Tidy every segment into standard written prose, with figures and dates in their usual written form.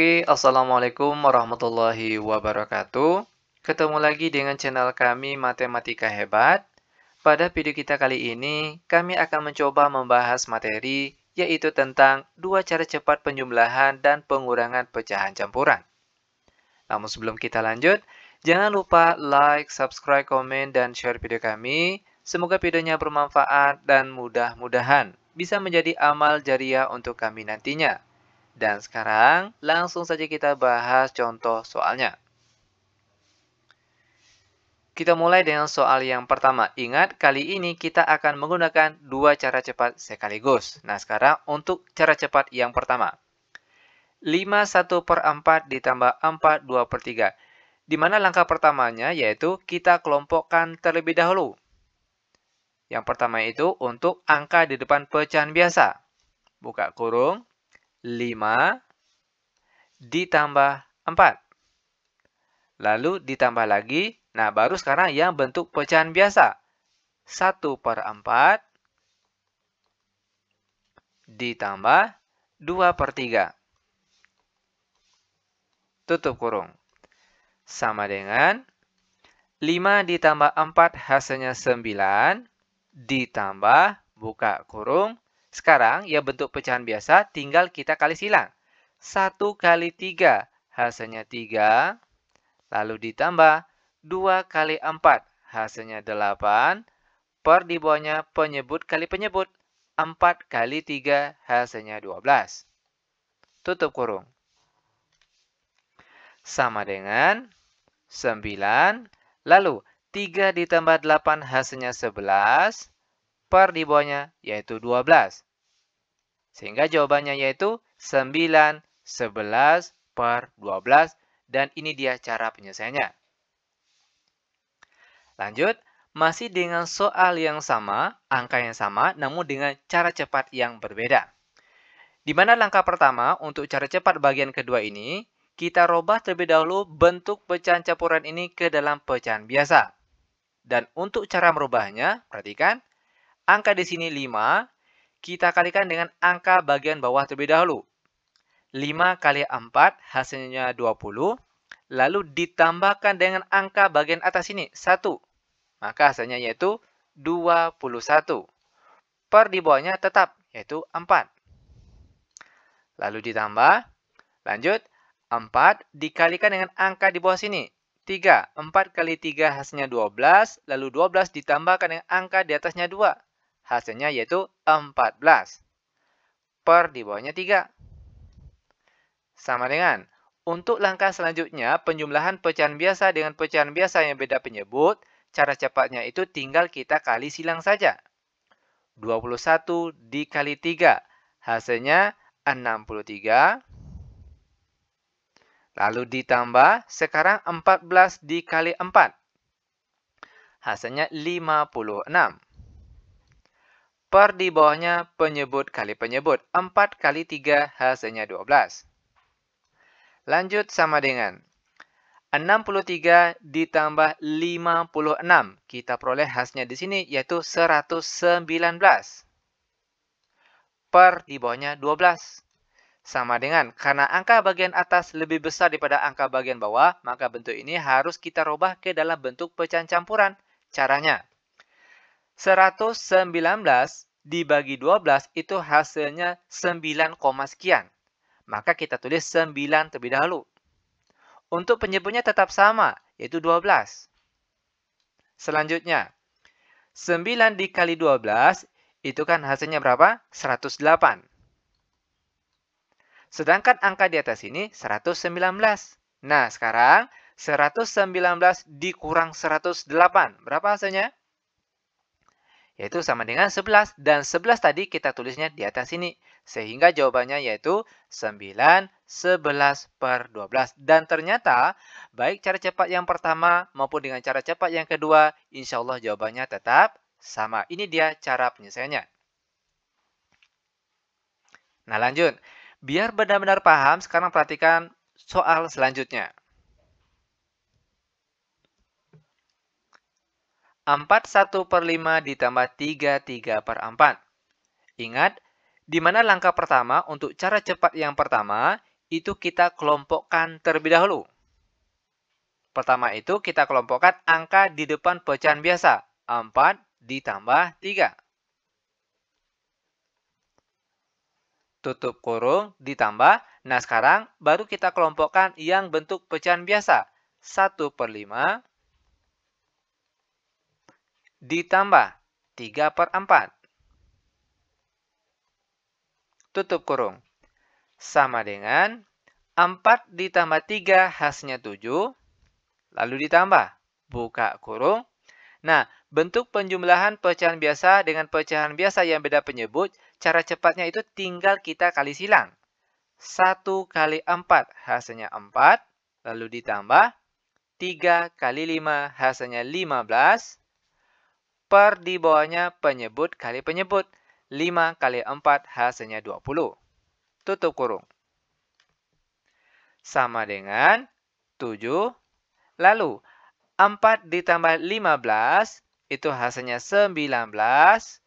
Oke, Assalamualaikum warahmatullahi wabarakatuh. Ketemu lagi dengan channel kami Matematika Hebat. Pada video kita kali ini, kami akan mencoba membahas materi yaitu tentang dua cara cepat penjumlahan dan pengurangan pecahan campuran. Namun sebelum kita lanjut, jangan lupa like, subscribe, komen, dan share video kami. Semoga videonya bermanfaat dan mudah-mudahan bisa menjadi amal jariah untuk kami nantinya. Dan sekarang langsung saja kita bahas contoh soalnya. Kita mulai dengan soal yang pertama. Ingat, kali ini kita akan menggunakan dua cara cepat sekaligus. Nah, sekarang untuk cara cepat yang pertama. 5/1/4 ditambah 4/2/3. Di mana langkah pertamanya yaitu kita kelompokkan terlebih dahulu. Yang pertama itu untuk angka di depan pecahan biasa. Buka kurung. 5 ditambah 4. Lalu ditambah lagi. Nah, baru sekarang yang bentuk pecahan biasa. 1/4 ditambah 2/3. Tutup kurung. Sama dengan 5 ditambah 4 hasilnya 9. Ditambah, buka kurung. Sekarang yang bentuk pecahan biasa tinggal kita kali silang. 1 kali 3 hasilnya 3. Lalu ditambah 2 kali 4 hasilnya 8. Per di bawahnya penyebut kali penyebut. 4 kali 3 hasilnya 12. Tutup kurung. Sama dengan 9. Lalu 3 ditambah 8 hasilnya 11. Per di bawahnya yaitu 12. Sehingga jawabannya yaitu 9, 11 per 12. Dan ini dia cara penyelesaiannya. Lanjut, masih dengan soal yang sama, angka yang sama, namun dengan cara cepat yang berbeda. Di mana langkah pertama untuk cara cepat bagian kedua ini, kita robah terlebih dahulu bentuk pecahan campuran ini ke dalam pecahan biasa. Dan untuk cara merubahnya, perhatikan, angka di sini 5, kita kalikan dengan angka bagian bawah terlebih dahulu. 5 kali 4 hasilnya 20. Lalu ditambahkan dengan angka bagian atas ini, 1. Maka hasilnya yaitu 21. Per di bawahnya tetap, yaitu 4. Lalu ditambah, lanjut, 4 dikalikan dengan angka di bawah sini, 3. 4 kali 3 hasilnya 12. Lalu 12 ditambahkan dengan angka di atasnya 2. Hasilnya yaitu 14. Per di bawahnya 3. Sama dengan, untuk langkah selanjutnya, penjumlahan pecahan biasa dengan pecahan biasa yang beda penyebut, cara cepatnya itu tinggal kita kali silang saja. 21 dikali 3, hasilnya 63. Lalu ditambah, sekarang 14 dikali 4. Hasilnya 56. Per di bawahnya penyebut kali penyebut. 4 kali 3 hasilnya 12. Lanjut sama dengan 63 ditambah 56. Kita peroleh hasilnya di sini yaitu 119. Per di bawahnya 12. Sama dengan, karena angka bagian atas lebih besar daripada angka bagian bawah, maka bentuk ini harus kita robah ke dalam bentuk pecahan campuran. Caranya, 119 dibagi 12 itu hasilnya 9, sekian. Maka kita tulis 9 terlebih dahulu. Untuk penyebutnya tetap sama, yaitu 12. Selanjutnya, 9 dikali 12, itu kan hasilnya berapa? 108. Sedangkan angka di atas ini 119. Nah, sekarang 119 dikurang 108. Berapa hasilnya? Yaitu sama dengan 11. Dan 11 tadi kita tulisnya di atas sini. Sehingga jawabannya yaitu 9, 11 per 12. Dan ternyata, baik cara cepat yang pertama maupun dengan cara cepat yang kedua, insya Allah jawabannya tetap sama. Ini dia cara penyelesaiannya. Nah, lanjut. Biar benar-benar paham, sekarang perhatikan soal selanjutnya. 4/1/5 ditambah 3/3/4. Ingat, di mana langkah pertama untuk cara cepat yang pertama, itu kita kelompokkan terlebih dahulu. Pertama itu kita kelompokkan angka di depan pecahan biasa. 4 ditambah 3. Tutup kurung ditambah. Nah, sekarang baru kita kelompokkan yang bentuk pecahan biasa. 1/5 ditambah 3/4. Tutup kurung. Sama dengan 4 ditambah 3 hasilnya 7. Lalu ditambah. Buka kurung. Nah, bentuk penjumlahan pecahan biasa dengan pecahan biasa yang beda penyebut, cara cepatnya itu tinggal kita kali silang. 1 kali 4 hasilnya 4. Lalu ditambah 3 kali 5 hasilnya 15. Per di bawahnya penyebut kali penyebut. 5 kali 4 hasilnya 20. Tutup kurung. Sama dengan 7. Lalu 4 ditambah 15 itu hasilnya 19.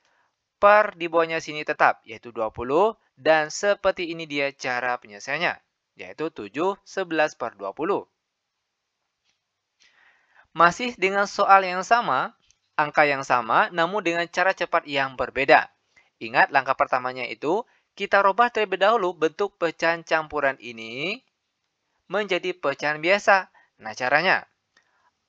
Per di bawahnya sini tetap yaitu 20. Dan seperti ini dia cara penyelesaiannya. Yaitu 7, 11 per 20. Masih dengan soal yang sama, angka yang sama namun dengan cara cepat yang berbeda. Ingat langkah pertamanya itu kita rubah terlebih dahulu bentuk pecahan campuran ini menjadi pecahan biasa. Nah, caranya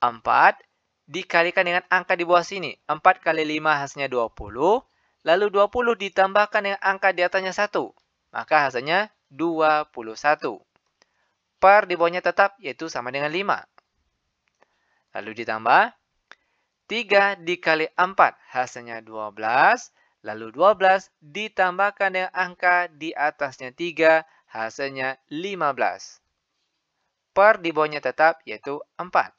4 dikalikan dengan angka di bawah sini. 4 kali 5 hasilnya 20. Lalu 20 ditambahkan dengan angka di atasnya 1. Maka hasilnya 21. Per di bawahnya tetap yaitu sama dengan 5. Lalu ditambah 3 dikali 4 hasilnya 12. Lalu 12 ditambahkan dengan angka di atasnya 3 hasilnya 15. Per di bawahnya tetap yaitu 4.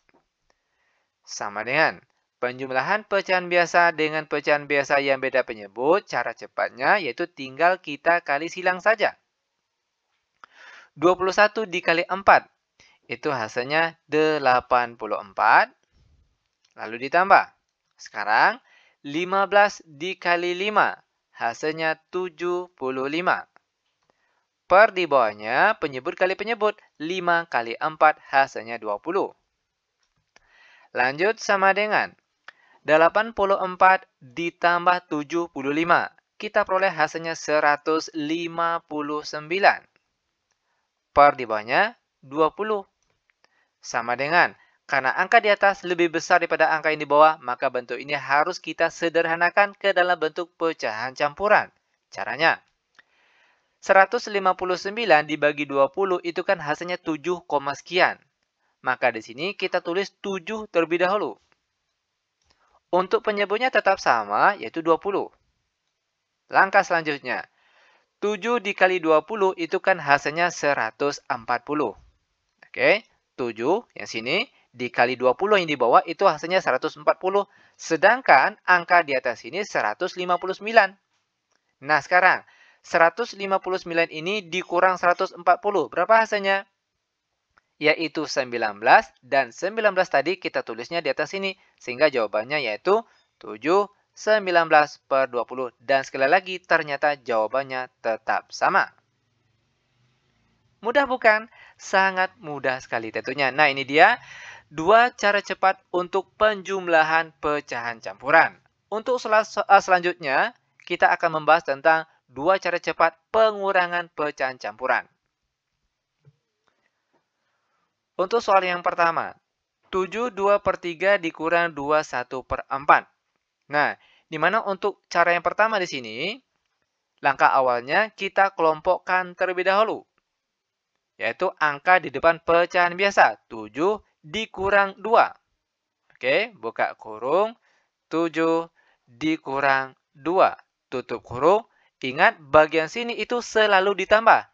Sama dengan penjumlahan pecahan biasa dengan pecahan biasa yang beda penyebut, cara cepatnya yaitu tinggal kita kali silang saja. 21 dikali 4 itu hasilnya 84. Lalu ditambah. Sekarang 15 dikali 5 hasilnya 75. Per di bawahnya penyebut kali penyebut. 5 kali 4 hasilnya 20. Lanjut sama dengan 84 ditambah 75. Kita peroleh hasilnya 159. Per di bawahnya 20. Sama dengan, karena angka di atas lebih besar daripada angka yang di bawah, maka bentuk ini harus kita sederhanakan ke dalam bentuk pecahan campuran. Caranya, 159 dibagi 20 itu kan hasilnya 7, sekian. Maka di sini kita tulis 7 terlebih dahulu. Untuk penyebutnya tetap sama, yaitu 20. Langkah selanjutnya, 7 dikali 20 itu kan hasilnya 140. Oke, 7 yang sini dikali 20 yang di bawah itu hasilnya 140. Sedangkan angka di atas ini 159. Nah, sekarang 159 ini dikurang 140. Berapa hasilnya? Yaitu 19. Dan 19 tadi kita tulisnya di atas sini. Sehingga jawabannya yaitu 7, 19 per 20. Dan sekali lagi ternyata jawabannya tetap sama. Mudah bukan? Sangat mudah sekali tentunya. Nah, ini dia dua cara cepat untuk penjumlahan pecahan campuran. Untuk selanjutnya, kita akan membahas tentang dua cara cepat pengurangan pecahan campuran. Untuk soal yang pertama, 7 2/3 dikurang 2 1/4. Nah, di mana untuk cara yang pertama di sini, langkah awalnya kita kelompokkan terlebih dahulu. Yaitu angka di depan pecahan biasa. 7 dikurang 2. Oke, buka kurung. 7 dikurang 2. Tutup kurung. Ingat, bagian sini itu selalu ditambah.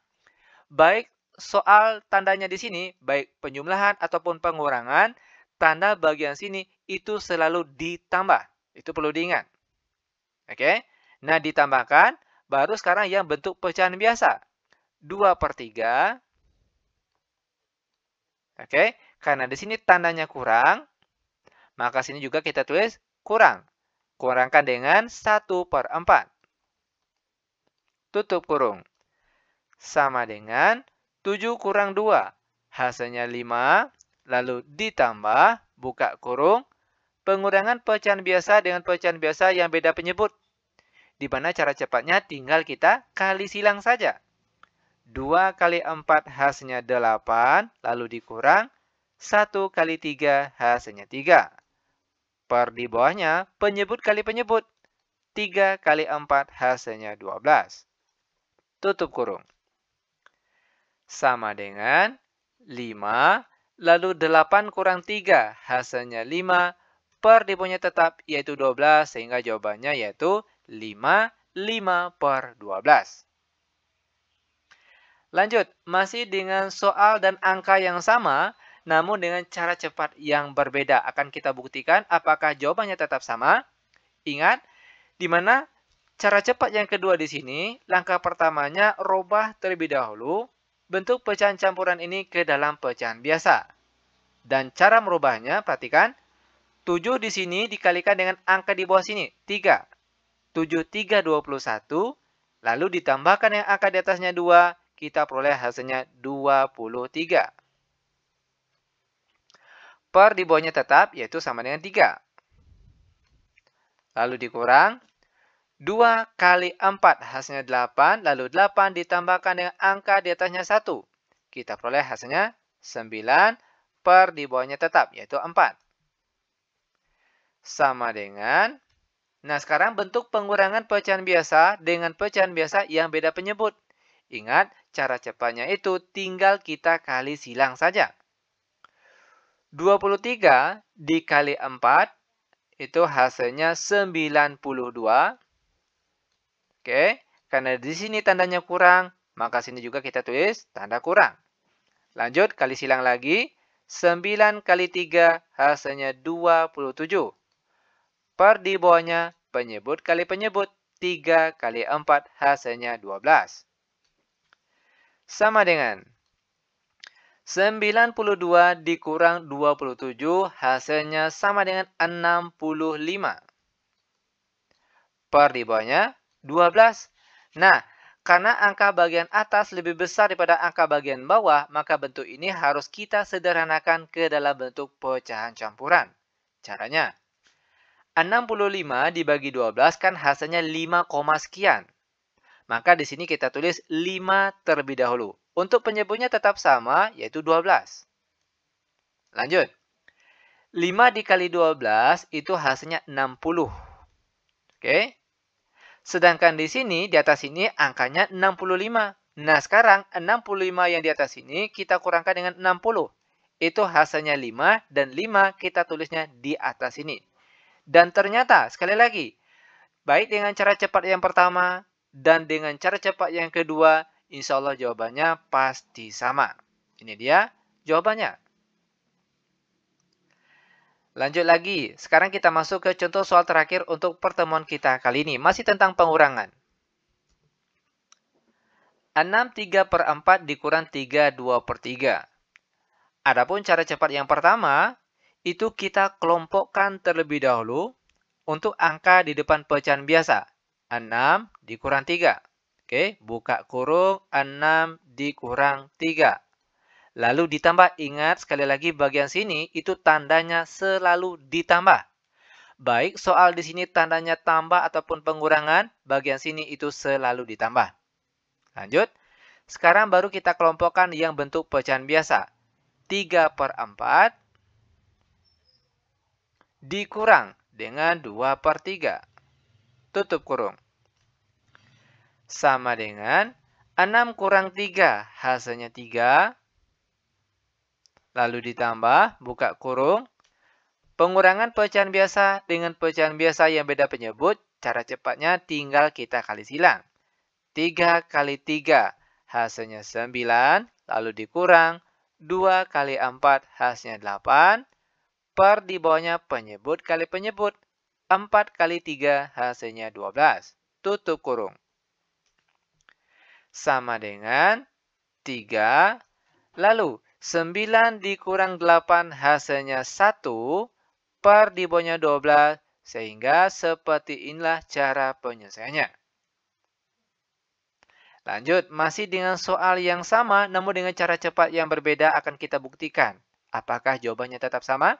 Baik soal tandanya di sini, baik penjumlahan ataupun pengurangan, tanda bagian sini itu selalu ditambah. Itu perlu diingat. Oke, nah ditambahkan, baru sekarang yang bentuk pecahan biasa. 2/3. Oke, karena di sini tandanya kurang, maka sini juga kita tulis kurang. Kurangkan dengan 1/4. Tutup kurung. Sama dengan 7 kurang 2, hasilnya 5, lalu ditambah, buka kurung, pengurangan pecahan biasa dengan pecahan biasa yang beda penyebut. Di mana cara cepatnya tinggal kita kali silang saja. 2 kali 4 hasilnya 8, lalu dikurang 1 kali 3 hasilnya 3. Per di bawahnya penyebut kali penyebut. 3 kali 4 hasilnya 12. Tutup kurung. Sama dengan 5, lalu 8 kurang 3 hasilnya 5. Per di bawahnya tetap yaitu 12 sehingga jawabannya yaitu 5 per 12. Lanjut, masih dengan soal dan angka yang sama, namun dengan cara cepat yang berbeda. Akan kita buktikan apakah jawabannya tetap sama. Ingat, di mana cara cepat yang kedua di sini, langkah pertamanya robah terlebih dahulu bentuk pecahan campuran ini ke dalam pecahan biasa. Dan cara merubahnya, perhatikan, 7 di sini dikalikan dengan angka di bawah sini, 3. 7, 3, 21. Lalu ditambahkan yang angka di atasnya 2, kita peroleh hasilnya 23. Per di bawahnya tetap, yaitu sama dengan 3. Lalu dikurang, 2 kali 4 hasilnya 8, lalu 8 ditambahkan dengan angka di atasnya 1. Kita peroleh hasilnya 9, per di bawahnya tetap, yaitu 4. Sama dengan, nah sekarang bentuk pengurangan pecahan biasa dengan pecahan biasa yang beda penyebut. Ingat, cara cepatnya itu tinggal kita kali silang saja. 23 dikali 4, itu hasilnya 92. Oke, karena di sini tandanya kurang, maka sini juga kita tulis tanda kurang. Lanjut, kali silang lagi. 9 kali 3 hasilnya 27. Per di bawahnya penyebut kali penyebut. 3 kali 4 hasilnya 12. Sama dengan 92 dikurang 27 hasilnya sama dengan 65. Per di bawahnya 12. Nah, karena angka bagian atas lebih besar daripada angka bagian bawah, maka bentuk ini harus kita sederhanakan ke dalam bentuk pecahan campuran. Caranya, 65 dibagi 12 kan hasilnya 5, sekian. Maka di sini kita tulis 5 terlebih dahulu. Untuk penyebutnya tetap sama, yaitu 12. Lanjut. 5 dikali 12 itu hasilnya 60. Oke. Sedangkan di sini, di atas ini angkanya 65. Nah, sekarang 65 yang di atas ini kita kurangkan dengan 60. Itu hasilnya 5 dan 5 kita tulisnya di atas ini. Dan ternyata, sekali lagi, baik dengan cara cepat yang pertama dan dengan cara cepat yang kedua, insya Allah jawabannya pasti sama. Ini dia jawabannya. Lanjut lagi, sekarang kita masuk ke contoh soal terakhir untuk pertemuan kita kali ini. Masih tentang pengurangan. 6 3 per 4 dikurang 3 2 per 3. Adapun cara cepat yang pertama, itu kita kelompokkan terlebih dahulu untuk angka di depan pecahan biasa. 6 dikurang 3. Oke, buka kurung 6 dikurang 3. Lalu ditambah, ingat sekali lagi bagian sini itu tandanya selalu ditambah. Baik soal di sini tandanya tambah ataupun pengurangan, bagian sini itu selalu ditambah. Lanjut, sekarang baru kita kelompokkan yang bentuk pecahan biasa. 3 per 4 dikurang dengan 2 per 3. Tutup kurung. Sama dengan 6 kurang 3, hasilnya 3. Lalu ditambah, buka kurung. Pengurangan pecahan biasa dengan pecahan biasa yang beda penyebut, cara cepatnya tinggal kita kali silang. 3 kali 3, hasilnya 9. Lalu dikurang, 2 kali 4, hasilnya 8. Per di bawahnya penyebut kali penyebut. 4 kali 3 hasilnya 12. Tutup kurung. Sama dengan 3. Lalu 9 dikurang 8 hasilnya 1. Per di bawahnya 12. Sehingga seperti inilah cara penyelesaiannya. Lanjut, masih dengan soal yang sama, namun dengan cara cepat yang berbeda akan kita buktikan. Apakah jawabannya tetap sama?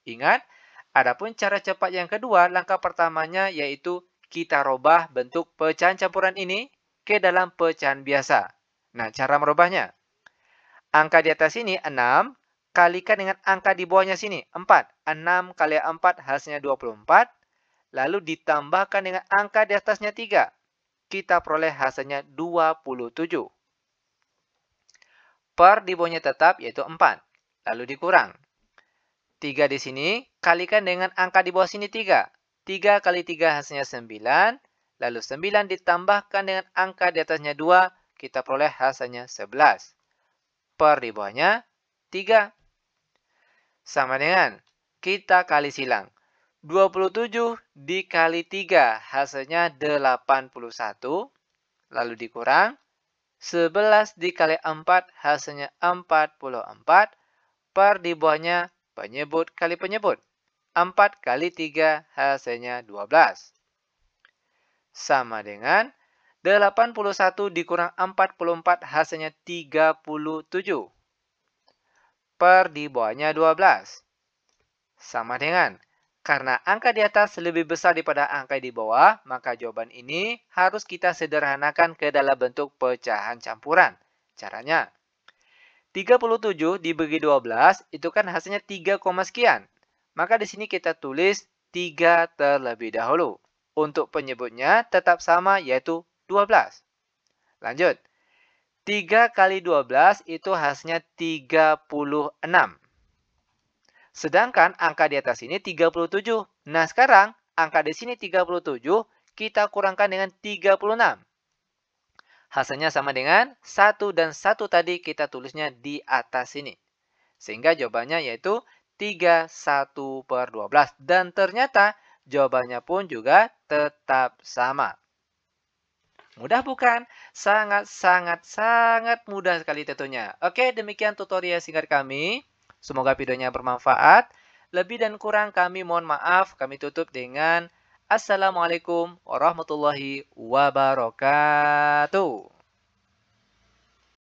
Ingat, adapun cara cepat yang kedua, langkah pertamanya yaitu kita robah bentuk pecahan campuran ini ke dalam pecahan biasa. Nah, cara merubahnya. Angka di atas sini 6, kalikan dengan angka di bawahnya sini 4. 6 kali 4 hasilnya 24, lalu ditambahkan dengan angka di atasnya 3. Kita peroleh hasilnya 27. Per di bawahnya tetap yaitu 4. Lalu dikurang. 3 di sini kalikan dengan angka di bawah sini 3. 3 kali 3 hasilnya 9. Lalu 9 ditambahkan dengan angka di atasnya 2. Kita peroleh hasilnya 11. Per di bawahnya 3. Sama dengan kita kali silang. 27 dikali 3 hasilnya 81. Lalu dikurang. 11 dikali 4 hasilnya 44. Per di bawahnya penyebut kali penyebut. 4 kali 3 hasilnya 12. Sama dengan 81 dikurang 44 hasilnya 37. Per di bawahnya 12. Sama dengan, karena angka di atas lebih besar daripada angka di bawah, maka jawaban ini harus kita sederhanakan ke dalam bentuk pecahan campuran. Caranya, 37 dibagi 12 itu kan hasilnya 3, sekian. Maka di sini kita tulis 3 terlebih dahulu. Untuk penyebutnya tetap sama yaitu 12. Lanjut. 3 kali 12 itu hasilnya 36. Sedangkan angka di atas ini 37. Nah, sekarang angka di sini 37 kita kurangkan dengan 36. Hasilnya sama dengan 1 dan 1 tadi kita tulisnya di atas sini. Sehingga jawabannya yaitu 31/12. Dan ternyata jawabannya pun juga tetap sama. Mudah bukan? Sangat mudah sekali tentunya. Oke, demikian tutorial singkat kami. Semoga videonya bermanfaat. Lebih dan kurang kami mohon maaf. Kami tutup dengan Assalamualaikum warahmatullahi wabarakatuh.